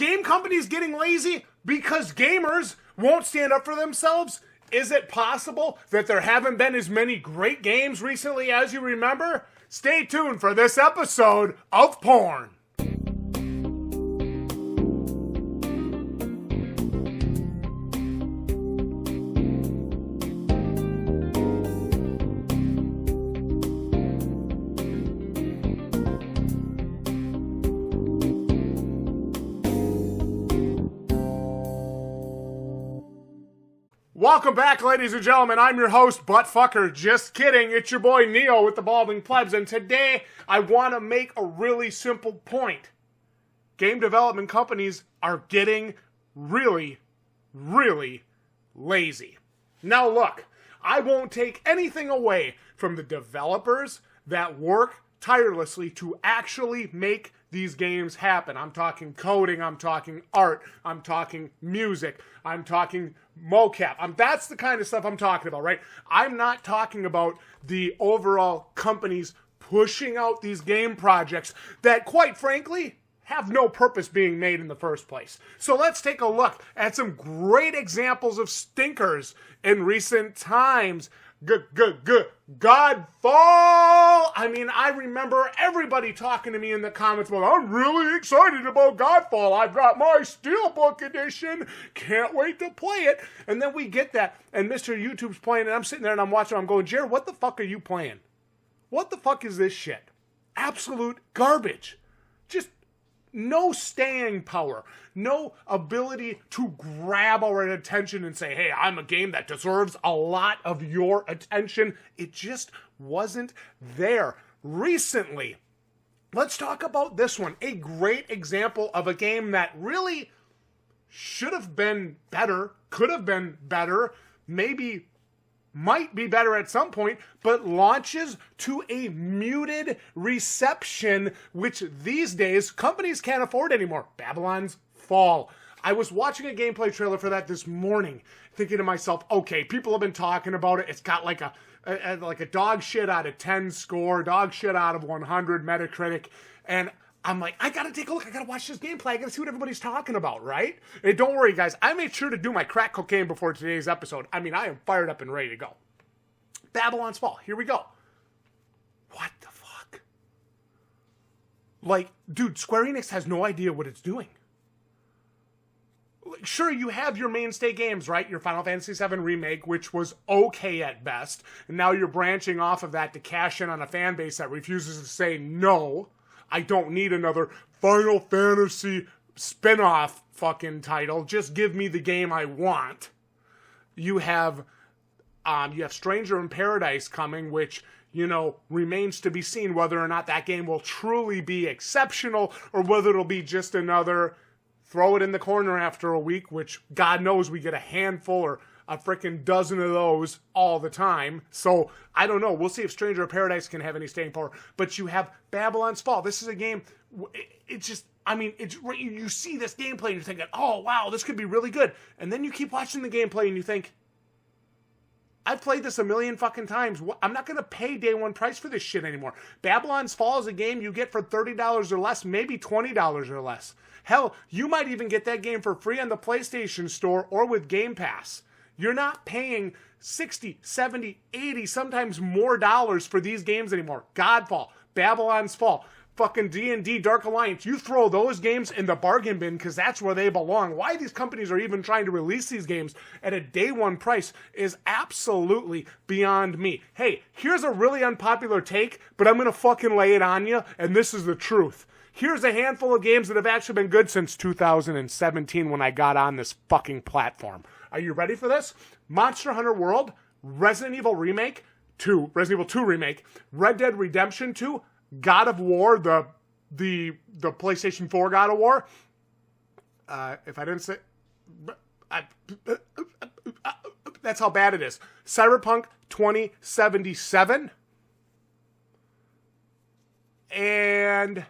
game companies getting lazy because gamers won't stand up for themselves? Is it possible that there haven't been as many great games recently as you remember? Stay tuned for this episode of Porn. Welcome back, ladies and gentlemen. I'm your host, Buttfucker. Just kidding. It's your boy, Neo, with the Balding Plebs. And today, I want to make a really simple point. Game development companies are getting really, really lazy. Now, look, I won't take anything away from the developers that work tirelessly to actually make these games happen. I'm talking coding, I'm talking art, I'm talking music, I'm talking mocap. That's the kind of stuff I'm talking about, right? I'm not talking about the overall companies pushing out these game projects that, quite frankly, have no purpose being made in the first place. So let's take a look at some great examples of stinkers in recent times. Godfall! I mean, I remember everybody talking to me in the comments about, I'm really excited about Godfall. I've got my Steelbook edition. Can't wait to play it. And then we get that, and Mr. YouTube's playing, and I'm sitting there and I'm watching, I'm going, Jared, what the fuck are you playing? What the fuck is this shit? Absolute garbage. Just no staying power, no ability to grab our attention and say, hey, I'm a game that deserves a lot of your attention. It just wasn't there. Recently, let's talk about this one. A great example of a game that really should have been better, could have been better, maybe might be better at some point, but launches to a muted reception, which these days companies can't afford anymore. Babylon's Fall. I was watching a gameplay trailer for that this morning, thinking to myself, okay, people have been talking about it. It's got like a dog shit out of 10 score, dog shit out of 100 Metacritic, and I'm like, I gotta take a look. I gotta watch this gameplay. I gotta see what everybody's talking about, right? And don't worry, guys. I made sure to do my crack cocaine before today's episode. I mean, I am fired up and ready to go. Babylon's Fall. Here we go. What the fuck? Like, dude, Square Enix has no idea what it's doing. Sure, you have your mainstay games, right? Your Final Fantasy VII Remake, which was okay at best. And now you're branching off of that to cash in on a fan base that refuses to say no. I don't need another Final Fantasy spin-off fucking title. Just give me the game I want. You have Stranger in Paradise coming, which, you know, remains to be seen whether or not that game will truly be exceptional or whether it'll be just another throw it in the corner after a week, which God knows we get a handful or a freaking dozen of those all the time. So, I don't know. We'll see if Stranger of Paradise can have any staying power. But you have Babylon's Fall. This is a game, it's just, I mean, you see this gameplay and you're thinking, oh, wow, this could be really good. And then you keep watching the gameplay and you think, I've played this a million fucking times. I'm not going to pay day one price for this shit anymore. Babylon's Fall is a game you get for $30 or less, maybe $20 or less. Hell, you might even get that game for free on the PlayStation Store or with Game Pass. You're not paying 60, 70, 80, sometimes more dollars for these games anymore. Godfall, Babylon's Fall, fucking D&D Dark Alliance. You throw those games in the bargain bin because that's where they belong. Why these companies are even trying to release these games at a day one price is absolutely beyond me. Hey, here's a really unpopular take, but I'm going to fucking lay it on you, and this is the truth. Here's a handful of games that have actually been good since 2017 when I got on this fucking platform. Are you ready for this? Monster Hunter World, Resident Evil 2 Remake, Red Dead Redemption 2, God of War, the PlayStation 4 God of War. If I didn't say... that's how bad it is. Cyberpunk 2077. And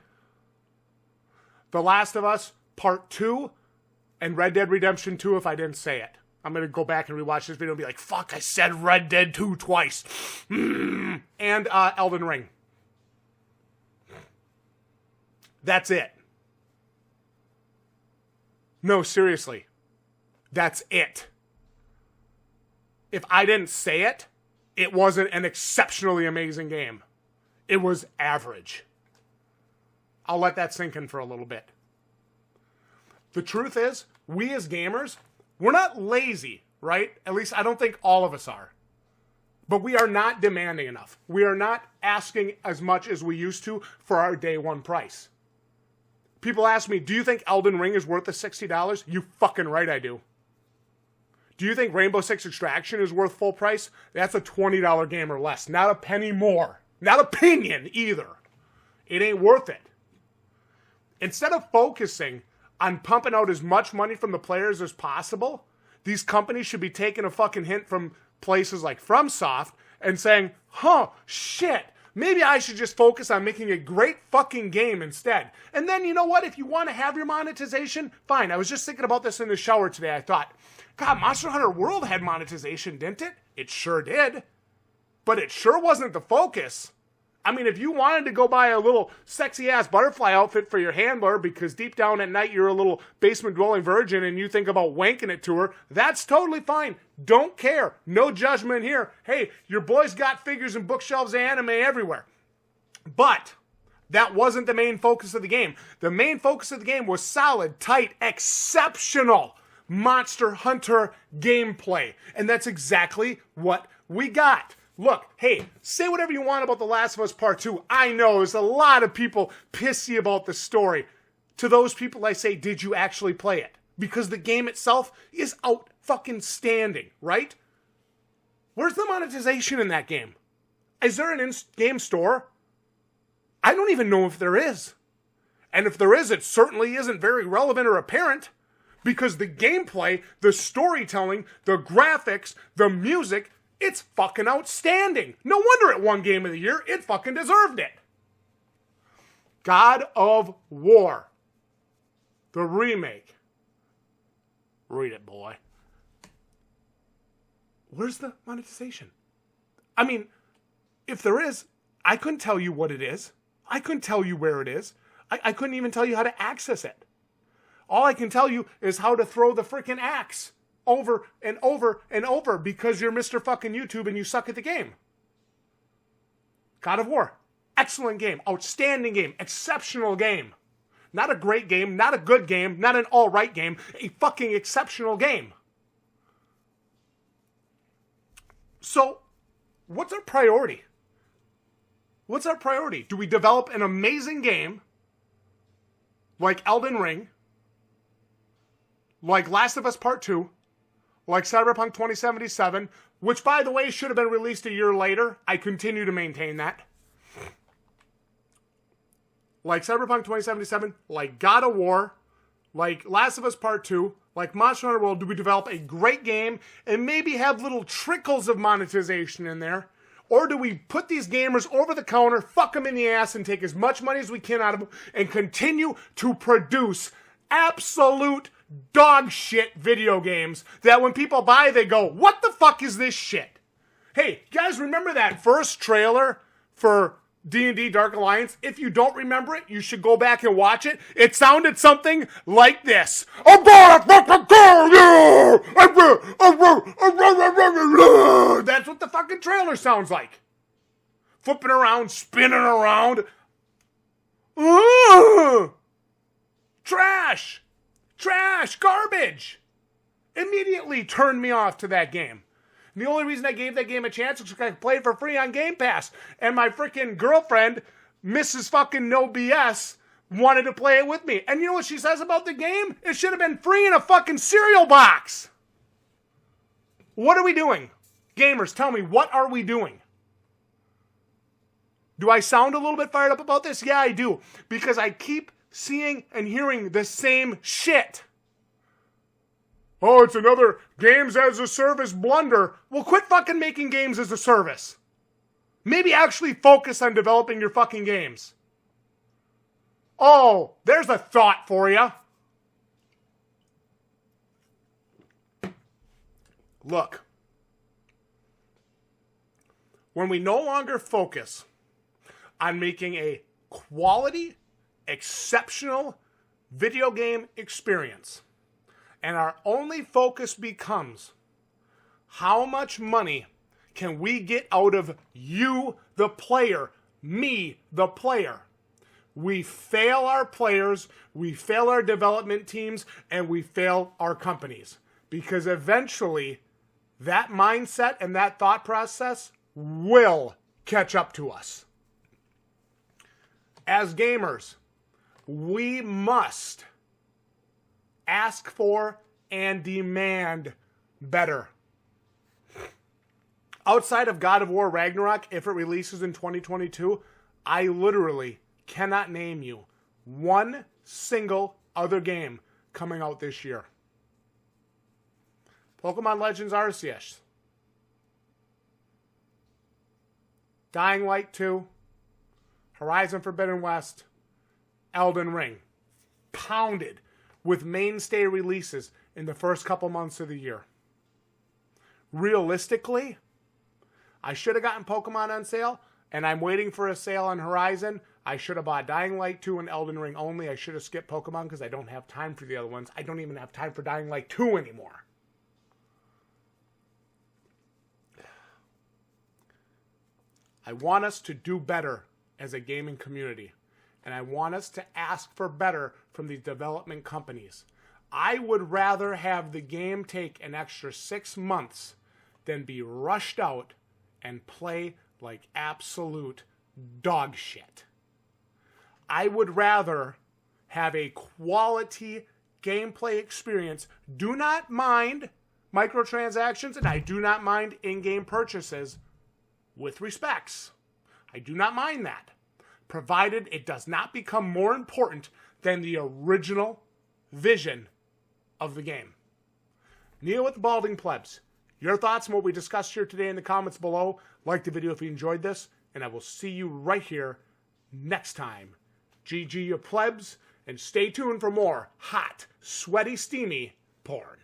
The Last of Us Part 2 and Red Dead Redemption 2 if I didn't say it. I'm going to go back and rewatch this video and be like, fuck, I said Red Dead 2 twice. And Elden Ring. That's it. No, seriously. That's it. If I didn't say it, it wasn't an exceptionally amazing game. It was average. I'll let that sink in for a little bit. The truth is, we as gamers, we're not lazy, right? At least I don't think all of us are. But we are not demanding enough. We are not asking as much as we used to for our day one price. People ask me, do you think Elden Ring is worth the $60? You fucking right I do. Do you think Rainbow Six Extraction is worth full price? That's a $20 game or less. Not a penny more. Not a pinion either. It ain't worth it. Instead of focusing on pumping out as much money from the players as possible, these companies should be taking a fucking hint from places like FromSoft and saying, shit, maybe I should just focus on making a great fucking game instead. And then, you know what? If you want to have your monetization, fine. I was just thinking about this in the shower today. I thought, God, Monster Hunter World had monetization, didn't it? It sure did. But it sure wasn't the focus. I mean, if you wanted to go buy a little sexy-ass butterfly outfit for your handler because deep down at night you're a little basement-dwelling virgin and you think about wanking it to her, that's totally fine. Don't care. No judgment here. Hey, your boy's got figures and bookshelves of anime everywhere. But that wasn't the main focus of the game. The main focus of the game was solid, tight, exceptional Monster Hunter gameplay. And that's exactly what we got. Look, hey, say whatever you want about The Last of Us Part 2. I know there's a lot of people pissy about the story. To those people, I say, did you actually play it? Because the game itself is out fucking standing, right? Where's the monetization in that game? Is there an in-game store? I don't even know if there is. And if there is, it certainly isn't very relevant or apparent. Because the gameplay, the storytelling, the graphics, the music, it's fucking outstanding. No wonder it won Game of the Year. It fucking deserved it. God of War. The remake. Read it, boy. Where's the monetization? I mean, if there is, I couldn't tell you what it is. I couldn't tell you where it is. I couldn't even tell you how to access it. All I can tell you is how to throw the freaking axe over and over and over because you're Mr. fucking YouTube and you suck at the game. God of War. Excellent game. Outstanding game. Exceptional game. Not a great game. Not a good game. Not an alright game. A fucking exceptional game. So, what's our priority? What's our priority? Do we develop an amazing game like Elden Ring, like Last of Us Part 2, like Cyberpunk 2077, which, by the way, should have been released a year later. I continue to maintain that. Like Cyberpunk 2077, like God of War, like Last of Us Part 2, like Monster Hunter World, do we develop a great game and maybe have little trickles of monetization in there? Or do we put these gamers over the counter, fuck them in the ass, and take as much money as we can out of them and continue to produce absolute dog shit video games that when people buy, they go, what the fuck is this shit? Hey, guys, remember that first trailer for D&D Dark Alliance? If you don't remember it, you should go back and watch it. It sounded something like this. That's what the fucking trailer sounds like. Flipping around, spinning around. Trash! Trash! Garbage! Immediately turned me off to that game. And the only reason I gave that game a chance was because I could play it for free on Game Pass. And my freaking girlfriend, Mrs. fucking No BS, wanted to play it with me. And you know what she says about the game? It should have been free in a fucking cereal box. What are we doing? Gamers, tell me, what are we doing? Do I sound a little bit fired up about this? Yeah, I do. Because I keep seeing and hearing the same shit. Oh, it's another games as a service blunder. Well, quit fucking making games as a service. Maybe actually focus on developing your fucking games. Oh, there's a thought for you. Look. When we no longer focus on making a quality, exceptional video game experience, And our only focus becomes, how much money can we get out of you, the player, me, the player? We fail our players, we fail our development teams, and we fail our companies. Because eventually, that mindset and that thought process will catch up to us. As gamers, we must ask for and demand better. Outside of God of War Ragnarok, if it releases in 2022, I literally cannot name you one single other game coming out this year. Pokemon Legends Arceus, Dying Light 2, Horizon Forbidden West, Elden Ring. Pounded with mainstay releases in the first couple months of the year. Realistically, I should have gotten Pokemon on sale, and I'm waiting for a sale on Horizon. I should have bought Dying Light 2 and Elden Ring only. I should have skipped Pokemon because I don't have time for the other ones. I don't even have time for Dying Light 2 anymore. I want us to do better as a gaming community. And I want us to ask for better from these development companies. I would rather have the game take an extra 6 months than be rushed out and play like absolute dog shit. I would rather have a quality gameplay experience. Do not mind microtransactions, and I do not mind in-game purchases with respects. I do not mind that, provided it does not become more important than the original vision of the game. Neo with the Balding Plebs. Your thoughts on what we discussed here today in the comments below. Like the video if you enjoyed this, and I will see you right here next time. GG, you plebs, and stay tuned for more hot, sweaty, steamy porn.